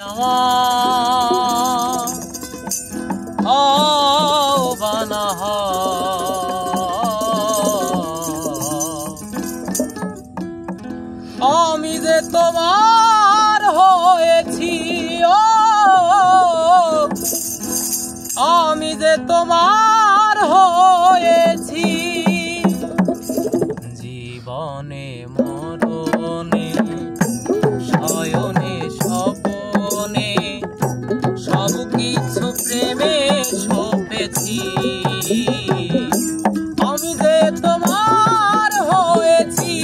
আমি যে তোমার হয়েছি, আমি যে তোমার হয়েছি, জীবনে মরণে শয়নে স্বপনে সব কিছু প্রেমে সপেছি। আমি যে তোমার হয়েছি,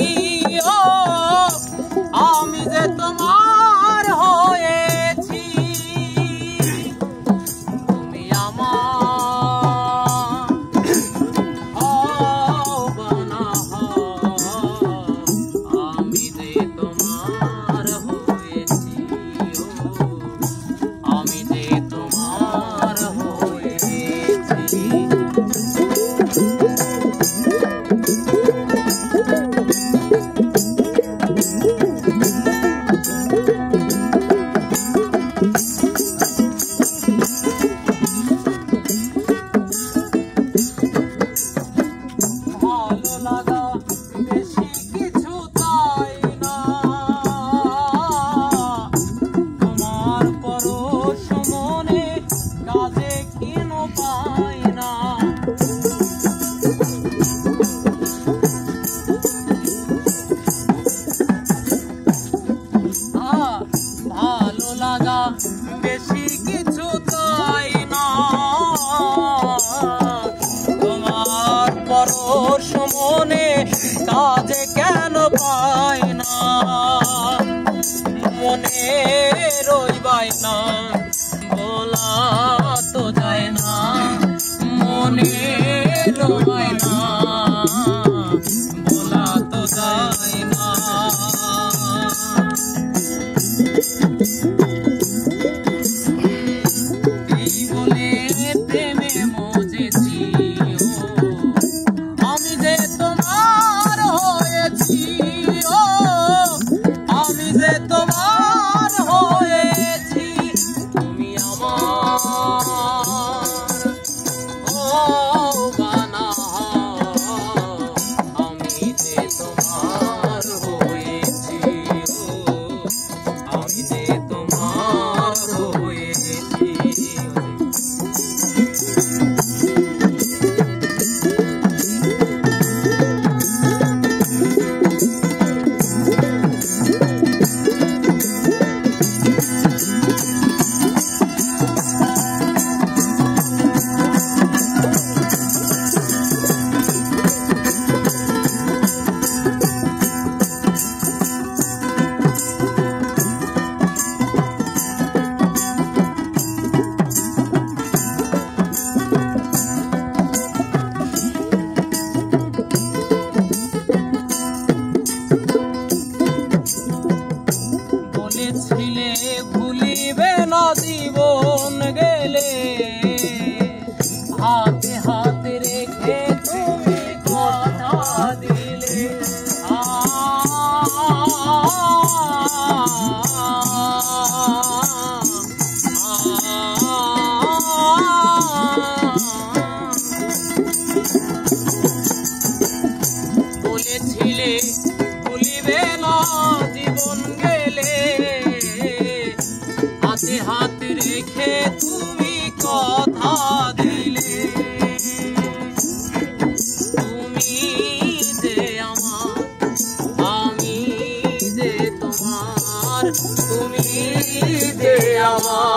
আমি যে তোমার হয়েছি, তুমি আমার হবা না হও, আমি যে তোমার হয়েছি, আমি যে তোমার হয়েছি। বেশি কিছু চাই না, তোমার পরশ মনে কাজে কেন পাই না, মনে রইবাই না বলা তো যায় না, মনে রইবাই না বলা তো যায় না। আমি যে তোমার হয়েছি, আমি যে তোমার হয়েছি, তুমি আমার হবা না হও, আমি যে তোমার হয়েছি, আমি যে তোমার হয়েছি। বলেছিলে ভুলিবে না জীবন গেলে, হাতে হাতে রেখে তুমি কথা দিলে, বলেছিলে ভুলিবে না জীবন গেলে, হাতে হাত রেখে তুমি কথা দিলে, তুমি যে আমার, আমি যে তোমার, তুমি যে আমার।